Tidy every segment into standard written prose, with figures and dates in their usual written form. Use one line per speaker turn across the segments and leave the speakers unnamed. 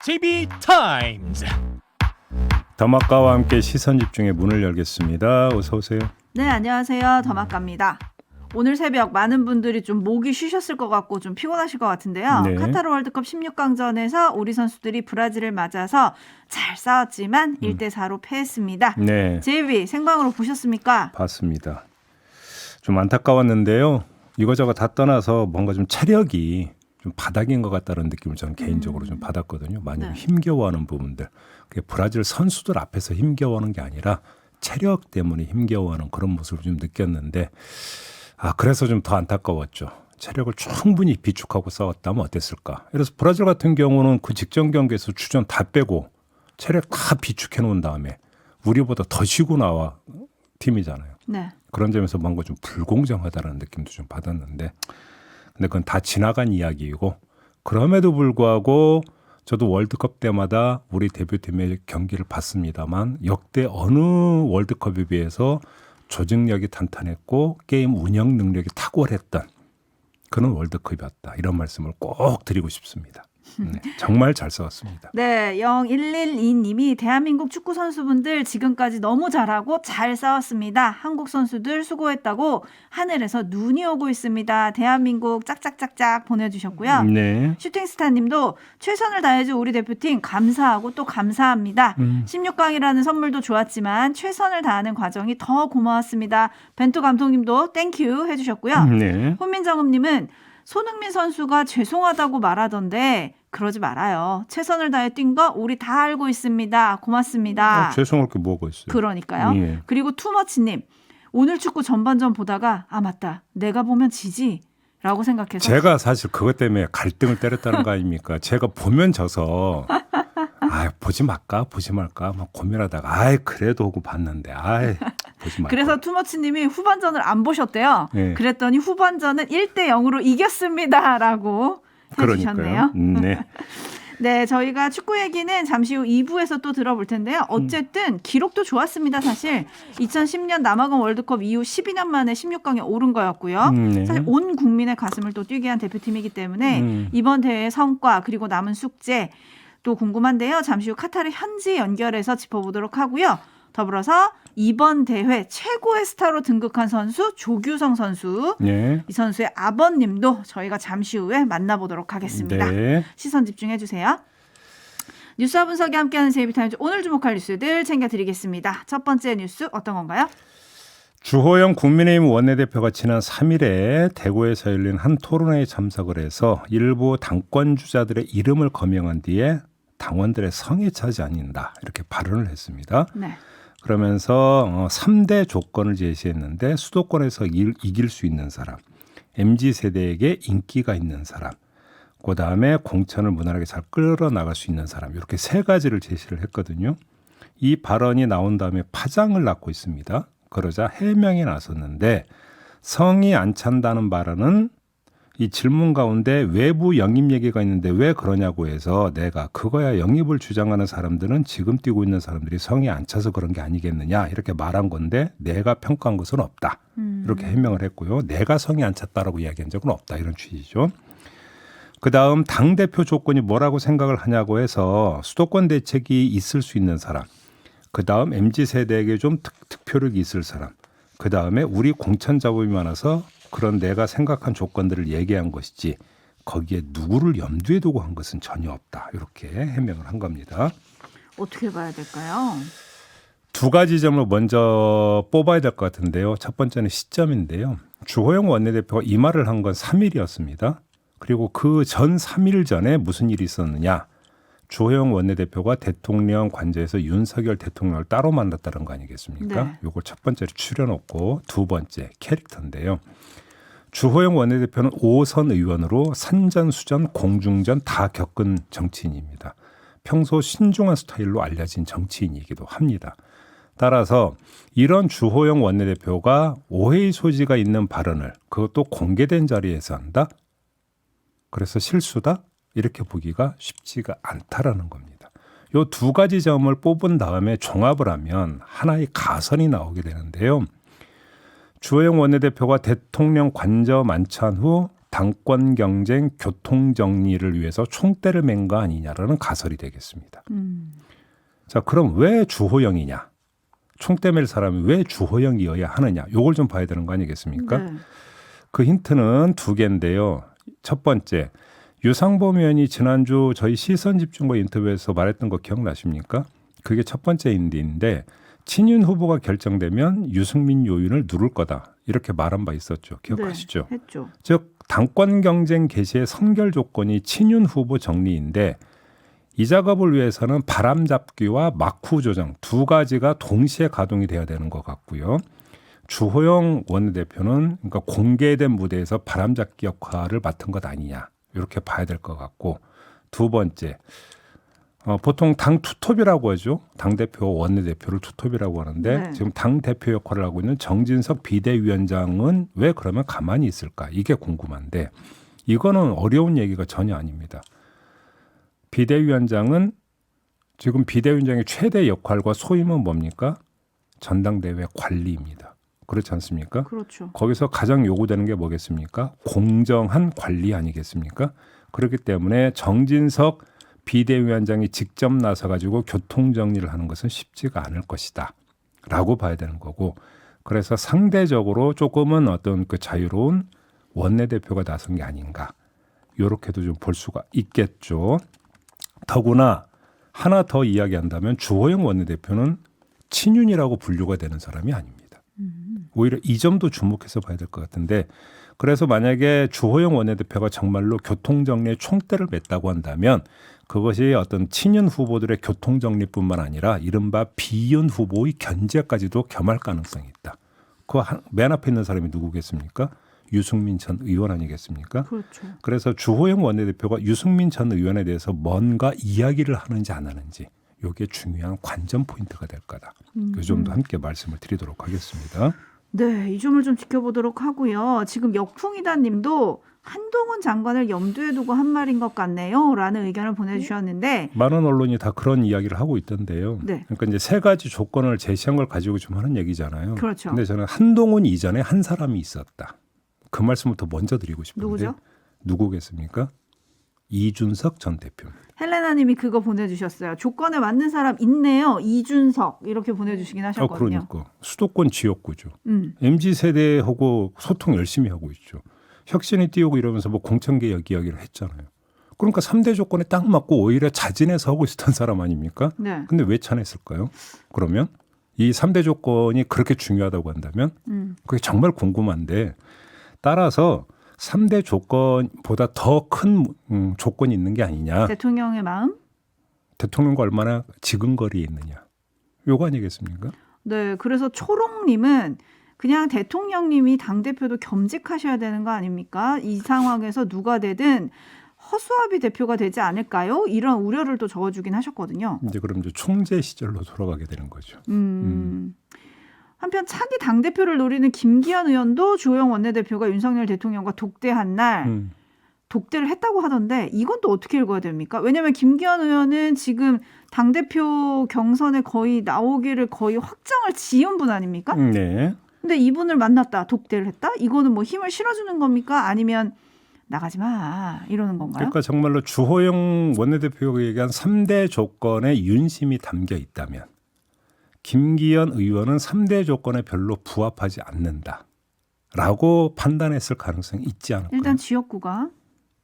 JB타임즈.
더마카와 함께 시선집중의 문을 열겠습니다. 어서 오세요.
네, 안녕하세요. 더마카입니다. 오늘 새벽 많은 분들이 좀 목이 쉬셨을 것 같고 좀 피곤하실 것 같은데요.
네.
카타르 월드컵 16강전에서 우리 선수들이 브라질을 맞아서 잘 싸웠지만 1대4로 패했습니다.
네,
JB 생방으로 보셨습니까?
봤습니다. 좀 안타까웠는데요. 이거저거 다 떠나서 뭔가 좀 체력이 좀 바닥인 것 같다는 느낌을 저는 개인적으로 좀 받았거든요. 많이
네.
힘겨워하는 부분들. 그게 브라질 선수들 앞에서 힘겨워하는 게 아니라 체력 때문에 힘겨워하는 그런 모습을 좀 느꼈는데 그래서 좀 더 안타까웠죠. 체력을 충분히 비축하고 싸웠다면 어땠을까. 그래서 브라질 같은 경우는 그 직전 경기에서 주전 다 빼고 체력 다 비축해 놓은 다음에 우리보다 더 쉬고 나와 팀이잖아요.
네.
그런 점에서 뭔가 좀 불공정하다는 느낌도 좀 받았는데 근데 그건 다 지나간 이야기이고 그럼에도 불구하고 저도 월드컵 때마다 우리 대표팀의 경기를 봤습니다만 역대 어느 월드컵에 비해서 조직력이 탄탄했고 게임 운영 능력이 탁월했던 그런 월드컵이었다. 이런 말씀을 꼭 드리고 싶습니다. 네, 정말 잘 싸웠습니다.
네, 0112님이 대한민국 축구 선수분들 지금까지 너무 잘하고 잘 싸웠습니다. 한국 선수들 수고했다고 하늘에서 눈이 오고 있습니다. 대한민국 짝짝짝짝 보내주셨고요.
네.
슈팅스타님도 최선을 다해준 우리 대표팀 감사하고 또 감사합니다. 16강이라는 선물도 좋았지만 최선을 다하는 과정이 더 고마웠습니다. 벤투 감독님도 땡큐 해주셨고요.
네.
혼민정음님은 손흥민 선수가 죄송하다고 말하던데 그러지 말아요. 최선을 다해 뛴 거 우리 다 알고 있습니다. 고맙습니다.
죄송할 게 뭐가 있어요.
그러니까요.
예.
그리고 투머치님 오늘 축구 전반전 보다가 맞다. 내가 보면 지지. 라고 생각해서
제가 사실 그것 때문에 갈등을 때렸다는 거 아닙니까? 제가 보면 져서 보지 말까 막 고민하다가 그래도 하고 봤는데 보지 말까.
그래서 투머치님이 후반전을 안 보셨대요.
네.
그랬더니 후반전은 1대0으로 이겼습니다. 라고 해주셨네요.
네.
네, 저희가 축구 얘기는 잠시 후 2부에서 또 들어볼 텐데요. 어쨌든 기록도 좋았습니다, 사실. 2010년 남아공 월드컵 이후 12년 만에 16강에 오른 거였고요.
네.
사실 온 국민의 가슴을 또 뛰게 한 대표팀이기 때문에 이번 대회의 성과 그리고 남은 숙제 또 궁금한데요. 잠시 후 카타르 현지 연결해서 짚어보도록 하고요. 더불어서 이번 대회 최고의 스타로 등극한 선수 조규성 선수.
네.
이 선수의 아버님도 저희가 잠시 후에 만나보도록 하겠습니다.
네.
시선 집중해 주세요. 뉴스와 분석이 함께하는 JB타임즈 오늘 주목할 뉴스들 챙겨드리겠습니다. 첫 번째 뉴스 어떤 건가요?
주호영 국민의힘 원내대표가 지난 3일에 대구에서 열린 한 토론회에 참석을 해서 일부 당권 주자들의 이름을 거명한 뒤에 당원들의 성에 차지 않는다 이렇게 발언을 했습니다.
네.
그러면서 3대 조건을 제시했는데 수도권에서 이길 수 있는 사람, MZ세대에게 인기가 있는 사람, 그다음에 공천을 무난하게 잘 끌어나갈 수 있는 사람 이렇게 세 가지를 제시를 했거든요. 이 발언이 나온 다음에 파장을 낳고 있습니다. 그러자 해명에 나섰는데 성이 안 찬다는 발언은 이 질문 가운데 외부 영입 얘기가 있는데 왜 그러냐고 해서 내가 그거야 영입을 주장하는 사람들은 지금 뛰고 있는 사람들이 성이 안 차서 그런 게 아니겠느냐 이렇게 말한 건데 내가 평가한 것은 없다. 이렇게 해명을 했고요. 내가 성이 안 찼다라고 이야기한 적은 없다. 이런 취지죠. 그다음 당대표 조건이 뭐라고 생각을 하냐고 해서 수도권 대책이 있을 수 있는 사람. 그다음 MZ세대에게 좀 득표력이 있을 사람. 그다음에 우리 공천 잡음이 많아서 그런 내가 생각한 조건들을 얘기한 것이지 거기에 누구를 염두에 두고 한 것은 전혀 없다. 이렇게 해명을 한 겁니다.
어떻게 봐야 될까요?
두 가지 점을 먼저 뽑아야 될 것 같은데요. 첫 번째는 시점인데요. 주호영 원내대표가 이 말을 한 건 3일이었습니다. 그리고 그 전 3일 전에 무슨 일이 있었느냐. 주호영 원내대표가 대통령 관저에서 윤석열 대통령을 따로 만났다는 거 아니겠습니까?
네.
요걸 첫 번째로 추려놓고 두 번째 캐릭터인데요. 주호영 원내대표는 5선 의원으로 산전수전, 공중전 다 겪은 정치인입니다. 평소 신중한 스타일로 알려진 정치인이기도 합니다. 따라서 이런 주호영 원내대표가 오해의 소지가 있는 발언을 그것도 공개된 자리에서 한다? 그래서 실수다? 이렇게 보기가 쉽지가 않다라는 겁니다. 이 두 가지 점을 뽑은 다음에 종합을 하면 하나의 가설이 나오게 되는데요. 주호영 원내대표가 대통령 관저 만찬 후 당권 경쟁 교통 정리를 위해서 총대를 맨 거 아니냐라는 가설이 되겠습니다. 자, 그럼 왜 주호영이냐? 총대 맬 사람이 왜 주호영이어야 하느냐? 요걸 좀 봐야 되는 거 아니겠습니까?
네.
그 힌트는 두 개인데요. 첫 번째, 유상범 의원이 지난주 저희 시선집중과 인터뷰에서 말했던 거 기억나십니까? 그게 첫 번째 인디인데 친윤 후보가 결정되면 유승민 요인을 누를 거다. 이렇게 말한 바 있었죠. 기억하시죠?
네, 했죠.
즉 당권 경쟁 개시의 선결 조건이 친윤 후보 정리인데 이 작업을 위해서는 바람잡기와 막후 조정 두 가지가 동시에 가동이 돼야 되는 것 같고요. 주호영 원내대표는 그러니까 공개된 무대에서 바람잡기 역할을 맡은 것 아니냐 이렇게 봐야 될 것 같고 두 번째 보통 당 투톱이라고 하죠. 당대표 원내대표를 투톱이라고 하는데
네.
지금 당대표 역할을 하고 있는 정진석 비대위원장은 왜 그러면 가만히 있을까 이게 궁금한데 이거는 어려운 얘기가 전혀 아닙니다. 비대위원장은 지금 비대위원장의 최대 역할과 소임은 뭡니까? 전당대회 관리입니다. 그렇지 않습니까?
그렇죠.
거기서 가장 요구되는 게 뭐겠습니까? 공정한 관리 아니겠습니까? 그렇기 때문에 정진석 비대위원장이 직접 나서가지고 교통정리를 하는 것은 쉽지가 않을 것이다 라고 봐야 되는 거고 그래서 상대적으로 조금은 어떤 그 자유로운 원내대표가 나선 게 아닌가 이렇게도 좀 볼 수가 있겠죠. 더구나 하나 더 이야기한다면 주호영 원내대표는 친윤이라고 분류가 되는 사람이 아닙니다. 오히려 이 점도 주목해서 봐야 될 것 같은데 그래서 만약에 주호영 원내대표가 정말로 교통정리에 총대를 맸다고 한다면 그것이 어떤 친윤 후보들의 교통정리뿐만 아니라 이른바 비윤 후보의 견제까지도 겸할 가능성이 있다. 그 맨 앞에 있는 사람이 누구겠습니까? 유승민 전 의원 아니겠습니까?
그렇죠.
그래서 주호영 원내대표가 유승민 전 의원에 대해서 뭔가 이야기를 하는지 안 하는지 이게 중요한 관전 포인트가 될 거다. 그 점도 함께 말씀을 드리도록 하겠습니다.
네, 이 점을 좀 지켜보도록 하고요. 지금 역풍이다님도 한동훈 장관을 염두에 두고 한 말인 것 같네요. 라는 의견을 보내주셨는데
많은 언론이 다 그런 이야기를 하고 있던데요.
네.
그러니까 이제 세 가지 조건을 제시한 걸 가지고 좀 하는 얘기잖아요.
그렇죠.
근데 저는 한동훈 이전에 한 사람이 있었다. 그 말씀부터 먼저 드리고 싶은데
누구죠?
누구겠습니까? 이준석 전 대표입니다.
헬레나님이 그거 보내주셨어요. 조건에 맞는 사람 있네요. 이준석 이렇게 보내주시긴 하셨거든요.
그러니까 수도권 지역구죠.
음.
MZ 세대하고 소통 열심히 하고 있죠. 혁신이 띄우고 이러면서 뭐 공천개혁 이야기를 했잖아요. 그러니까 3대 조건에 딱 맞고 오히려 자진해서 하고 있었던 사람 아닙니까?
네.
근데 왜 차냈을까요? 그러면 이 3대 조건이 그렇게 중요하다고 한다면 그게 정말 궁금한데 따라서 3대 조건보다 더 큰 조건이 있는 게 아니냐.
대통령의 마음?
대통령과 얼마나 지근거리에 있느냐. 요거 아니겠습니까?
네. 그래서 초롱님은 그냥 대통령님이 당대표도 겸직하셔야 되는 거 아닙니까? 이 상황에서 누가 되든 허수아비 대표가 되지 않을까요? 이런 우려를 또 적어주긴 하셨거든요.
이제 그럼 이제 총재 시절로 돌아가게 되는 거죠.
한편 차기 당대표를 노리는 김기현 의원도 주호영 원내대표가 윤석열 대통령과 독대한 날 독대를 했다고 하던데 이건 또 어떻게 읽어야 됩니까? 왜냐하면 김기현 의원은 지금 당대표 경선에 거의 나오기를 거의 확정을 지은 분 아닙니까?
네.
근데 이분을 만났다, 독대를 했다? 이거는 뭐 힘을 실어주는 겁니까? 아니면 나가지 마 이러는 건가요?
그러니까 정말로 주호영 원내대표가 얘기한 3대 조건에 윤심이 담겨 있다면 김기현 의원은 3대 조건에 별로 부합하지 않는다라고 판단했을 가능성이 있지 않을까요?
일단 지역구가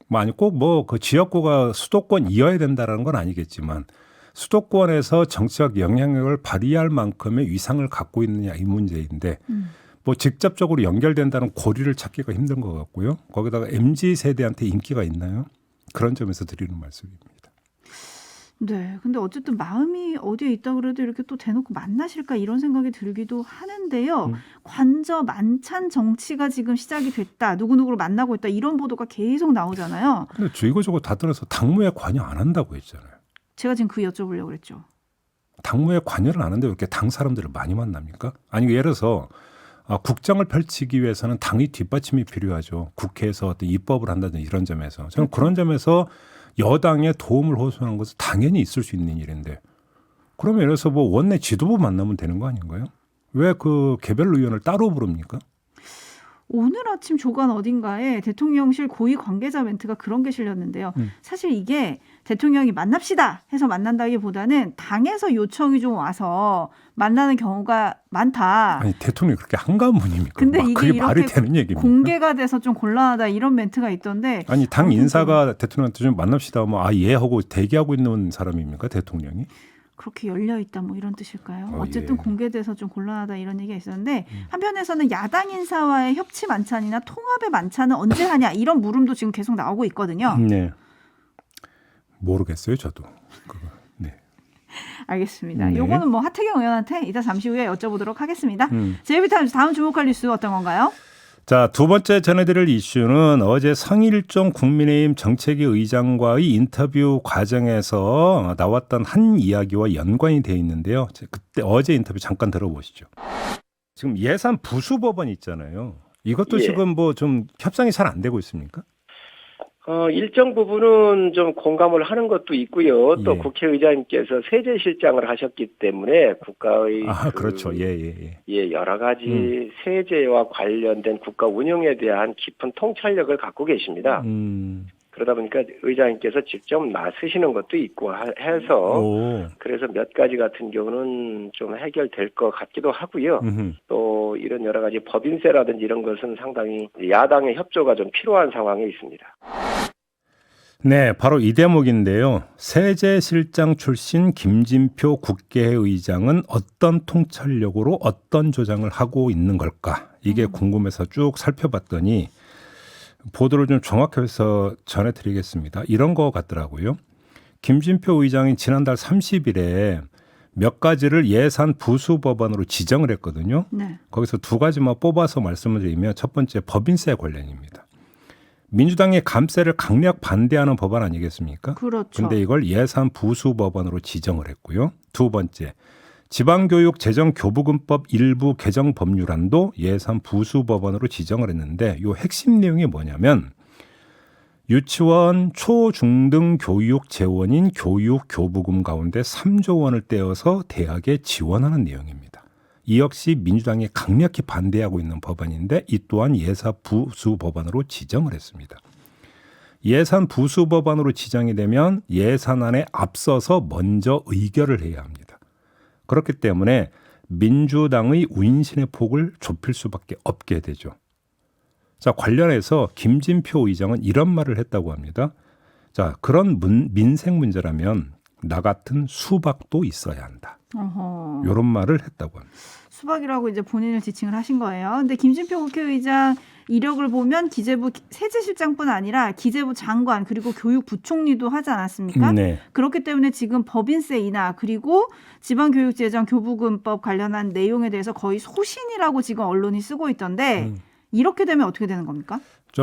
뭐 아니 꼭 뭐 그 지역구가 수도권이어야 된다라는 건 아니겠지만 수도권에서 정치적 영향력을 발휘할 만큼의 위상을 갖고 있느냐 이 문제인데 뭐 직접적으로 연결된다는 고리를 찾기가 힘든 것 같고요. 거기다가 MZ 세대한테 인기가 있나요? 그런 점에서 드리는 말씀입니다.
네, 근데 어쨌든 마음이 어디에 있다 그래도 이렇게 또 대놓고 만나실까 이런 생각이 들기도 하는데요. 관저 만찬 정치가 지금 시작이 됐다. 누구누구를 만나고 있다. 이런 보도가 계속 나오잖아요.
근데 저 이거저거 다 떠나서 당무에 관여 안 한다고 했잖아요.
제가 지금 그 여쭤보려고 그랬죠.
당무에 관여를 안 하는데 왜 이렇게 당 사람들을 많이 만납니까? 아니 예를 들어서 국정을 펼치기 위해서는 당의 뒷받침이 필요하죠. 국회에서 어떤 입법을 한다든지 이런 점에서. 저는 그런 점에서 여당의 도움을 호소하는 것은 당연히 있을 수 있는 일인데 그러면 예를 들어서 뭐 원내 지도부 만나면 되는 거 아닌가요? 왜 그 개별 의원을 따로 부릅니까?
오늘 아침 조간 어딘가에 대통령실 고위 관계자 멘트가 그런 게 실렸는데요. 사실 이게 대통령이 만납시다 해서 만난다기보다는 당에서 요청이 좀 와서 만나는 경우가 많다.
아니 대통령이 그렇게 한가한 분입니까?
근데 이게
그게 말이
이렇게
되는 얘기입니까?
공개가 돼서 좀 곤란하다 이런 멘트가 있던데.
아니 당 인사가 대통령한테 좀 만납시다 하면 예 하고 대기하고 있는 사람입니까 대통령이?
그렇게 열려 있다 뭐 이런 뜻일까요? 어쨌든
예.
공개돼서 좀 곤란하다 이런 얘기가 있었는데 한편에서는 야당 인사와의 협치 만찬이나 통합의 만찬은 언제 하냐 이런 물음도 지금 계속 나오고 있거든요.
네. 모르겠어요 저도. 그거. 네.
알겠습니다.
네.
요거는 뭐 하태경 의원한테 이따 잠시 후에 여쭤보도록 하겠습니다. 제이비타임즈 다음 주목할 뉴스 어떤 건가요?
자, 두 번째 전해드릴 이슈는 어제 성일종 국민의힘 정책위 의장과의 인터뷰 과정에서 나왔던 한 이야기와 연관이 되어 있는데요. 그때 어제 인터뷰 잠깐 들어보시죠. 지금 예산 부수법안 있잖아요. 이것도
예.
지금 뭐 좀 협상이 잘 안 되고 있습니까?
일정 부분은 좀 공감을 하는 것도 있고요. 또
예.
국회의장님께서 세제실장을 하셨기 때문에 국가의
그렇죠. 예.
여러 가지 세제와 관련된 국가 운영에 대한 깊은 통찰력을 갖고 계십니다. 그러다 보니까 의장님께서 직접 나서시는 것도 있고 해서 그래서 몇 가지 같은 경우는 좀 해결될 것 같기도 하고요. 또 이런 여러 가지 법인세라든지 이런 것은 상당히 야당의 협조가 좀 필요한 상황에 있습니다.
네, 바로 이 대목인데요. 세제실장 출신 김진표 국회의장은 어떤 통찰력으로 어떤 조장을 하고 있는 걸까? 이게 궁금해서 쭉 살펴봤더니 보도를 좀 종합해서 전해드리겠습니다. 이런 거 같더라고요. 김진표 의장이 지난달 30일에 몇 가지를 예산 부수 법안으로 지정을 했거든요.
네.
거기서 두 가지만 뽑아서 말씀을 드리면 첫 번째 법인세 관련입니다. 민주당이 감세를 강력 반대하는 법안 아니겠습니까?
그렇죠.
그런데 이걸 예산 부수 법안으로 지정을 했고요. 두 번째, 지방교육 재정교부금법 일부 개정 법률안도 예산 부수 법안으로 지정을 했는데 이 핵심 내용이 뭐냐면 유치원 초중등 교육 재원인 교육교부금 가운데 3조 원을 떼어서 대학에 지원하는 내용입니다. 이 역시 민주당이 강력히 반대하고 있는 법안인데 이 또한 예산 부수 법안으로 지정을 했습니다. 예산 부수 법안으로 지정이 되면 예산안에 앞서서 먼저 의결을 해야 합니다. 그렇기 때문에 민주당의 운신의 폭을 좁힐 수밖에 없게 되죠. 자, 관련해서 김진표 의장은 이런 말을 했다고 합니다. 자, 그런 민생 문제라면 나 같은 수박도 있어야 한다. 이런 말을 했다고 합니다.
수박이라고 이제 본인을 지칭을 하신 거예요. 근데 김진표 국회의장 이력을 보면 기재부 세제실장뿐 아니라 기재부 장관 그리고 교육부총리도 하지 않았습니까?
네.
그렇기 때문에 지금 법인세 인하 그리고 지방교육재정 교부금법 관련한 내용에 대해서 거의 소신이라고 지금 언론이 쓰고 있던데 이렇게 되면 어떻게 되는 겁니까?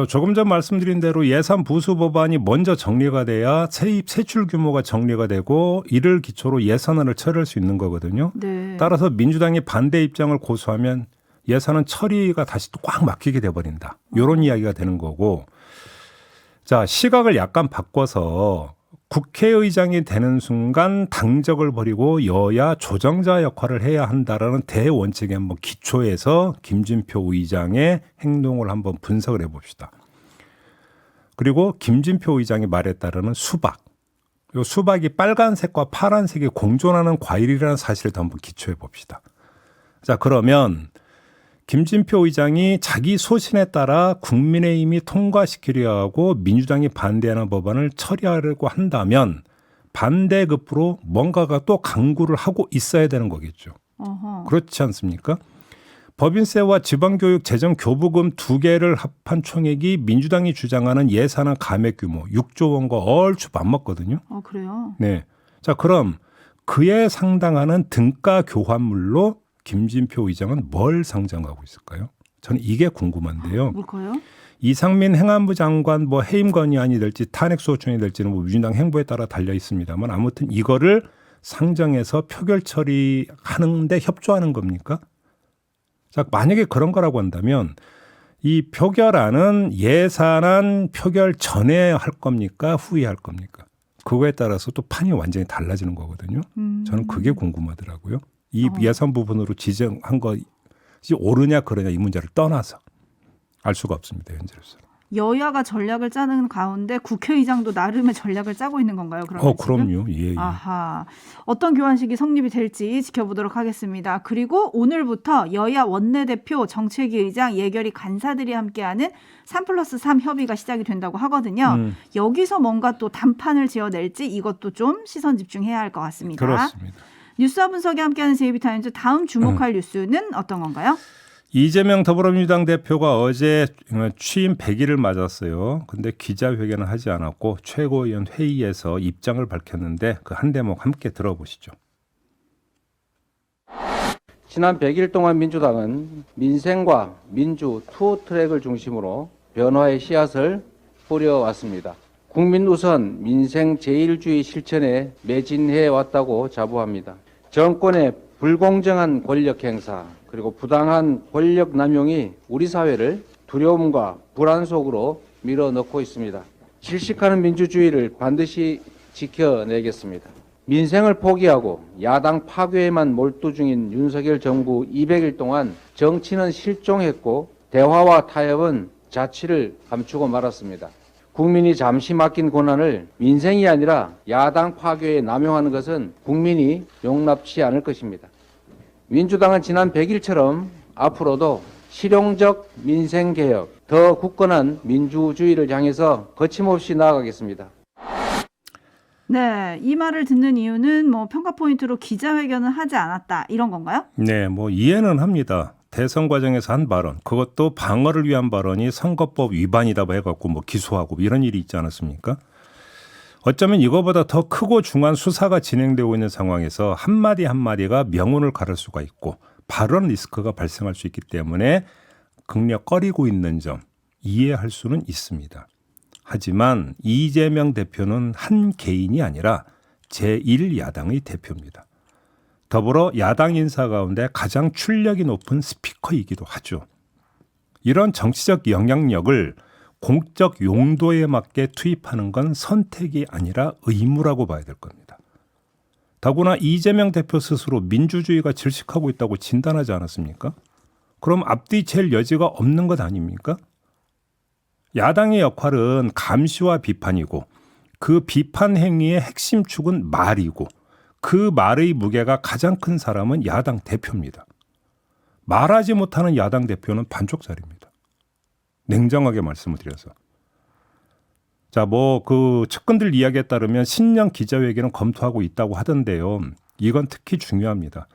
조금 전 말씀드린 대로 예산 부수 법안이 먼저 정리가 돼야 세입 세출 규모가 정리가 되고 이를 기초로 예산안을 처리할 수 있는 거거든요.
네.
따라서 민주당이 반대 입장을 고수하면 예산은 처리가 다시 또 꽉 막히게 돼버린다. 이런 이야기가 되는 거고. 자, 시각을 약간 바꿔서 국회의장이 되는 순간 당적을 버리고 여야 조정자 역할을 해야 한다라는 대원칙에 한번 기초해서 김진표 의장의 행동을 한번 분석을 해봅시다. 그리고 김진표 의장의 말에 따르는 수박. 이 수박이 빨간색과 파란색이 공존하는 과일이라는 사실을 한번 기초해 봅시다. 자, 그러면 김진표 의장이 자기 소신에 따라 국민의힘이 통과시키려 하고 민주당이 반대하는 법안을 처리하려고 한다면 반대급부로 뭔가가 또 강구를 하고 있어야 되는 거겠죠. 그렇지 않습니까? 법인세와 지방교육 재정교부금 두 개를 합한 총액이 민주당이 주장하는 예산안 감액 규모 6조 원과 얼추 맞먹거든요.
그래요?
네. 자, 그럼 그에 상당하는 등가 교환물로 김진표 의장은 뭘 상정하고 있을까요? 저는 이게 궁금한데요.
뭘까요?
이상민 행안부 장관 뭐 해임 건의안이 될지 탄핵 소추안이 될지는 뭐 민주당 행보에 따라 달려 있습니다만 아무튼 이거를 상정해서 표결 처리하는데 협조하는 겁니까? 자, 만약에 그런 거라고 한다면 이 표결안은 예산안 표결 전에 할 겁니까? 후에 할 겁니까? 그거에 따라서 또 판이 완전히 달라지는 거거든요. 저는 그게 궁금하더라고요. 이 예산 부분으로 지정한 것이 옳으냐 그러냐 이 문제를 떠나서. 알 수가 없습니다. 현재로서.
여야가 전략을 짜는 가운데 국회의장도 나름의 전략을 짜고 있는 건가요? 그러면
그럼요. 예.
아하. 어떤 교환식이 성립이 될지 지켜보도록 하겠습니다. 그리고 오늘부터 여야 원내대표, 정책위 의장, 예결위 간사들이 함께하는 3+3 협의가 시작이 된다고 하거든요. 여기서 뭔가 또 단판을 지어낼지 이것도 좀 시선 집중해야 할 것 같습니다.
그렇습니다.
뉴스와 분석이 함께하는 JB타임즈 다음 주목할 뉴스는 어떤 건가요?
이재명 더불어민주당 대표가 어제 취임 100일을 맞았어요. 근데 기자회견을 하지 않았고 최고위원 회의에서 입장을 밝혔는데 그 한 대목 함께 들어보시죠.
지난 100일 동안 민주당은 민생과 민주 투 트랙을 중심으로 변화의 씨앗을 뿌려왔습니다. 국민 우선 민생 제일주의 실천에 매진해 왔다고 자부합니다. 정권의 불공정한 권력 행사 그리고 부당한 권력 남용이 우리 사회를 두려움과 불안 속으로 밀어넣고 있습니다. 질식하는 민주주의를 반드시 지켜내겠습니다. 민생을 포기하고 야당 파괴에만 몰두 중인 윤석열 정부 200일 동안 정치는 실종했고 대화와 타협은 자취를 감추고 말았습니다. 국민이 잠시 맡긴 권한을 민생이 아니라 야당 파괴에 남용하는 것은 국민이 용납치 않을 것입니다. 민주당은 지난 100일처럼 앞으로도 실용적 민생개혁, 더 굳건한 민주주의를 향해서 거침없이 나아가겠습니다.
네, 이 말을 듣는 이유는 뭐 평가 포인트로 기자회견을 하지 않았다 이런 건가요?
네, 뭐 이해는 합니다. 대선 과정에서 한 발언, 그것도 방어를 위한 발언이 선거법 위반이다 해갖고 뭐 기소하고 이런 일이 있지 않았습니까? 어쩌면 이거보다 더 크고 중한 수사가 진행되고 있는 상황에서 한마디 한마디가 명운을 가를 수가 있고 발언 리스크가 발생할 수 있기 때문에 극력 꺼리고 있는 점 이해할 수는 있습니다. 하지만 이재명 대표는 한 개인이 아니라 제1야당의 대표입니다. 더불어 야당 인사 가운데 가장 출력이 높은 스피커이기도 하죠. 이런 정치적 영향력을 공적 용도에 맞게 투입하는 건 선택이 아니라 의무라고 봐야 될 겁니다. 더구나 이재명 대표 스스로 민주주의가 질식하고 있다고 진단하지 않았습니까? 그럼 앞뒤 잴 여지가 없는 것 아닙니까? 야당의 역할은 감시와 비판이고 그 비판 행위의 핵심 축은 말이고 그 말의 무게가 가장 큰 사람은 야당 대표입니다. 말하지 못하는 야당 대표는 반쪽짜리입니다. 냉정하게 말씀을 드려서. 자, 뭐 그 측근들 이야기에 따르면 신년 기자회견은 검토하고 있다고 하던데요. 이건 특히 중요합니다.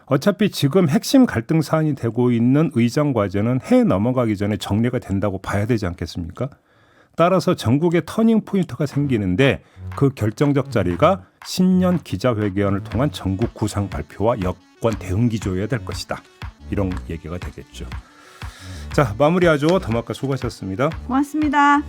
어차피 지금 핵심 갈등 사안이 되고 있는 의정 과제는 해 넘어가기 전에 정리가 된다고 봐야 되지 않겠습니까? 따라서 전국에 터닝 포인트가 생기는데 그 결정적 자리가 신년 기자회견을 통한 전국 구상 발표와 여권 대응 기조여야 될 것이다. 이런 얘기가 되겠죠. 자, 마무리하죠. 더마카 수고하셨습니다.
고맙습니다.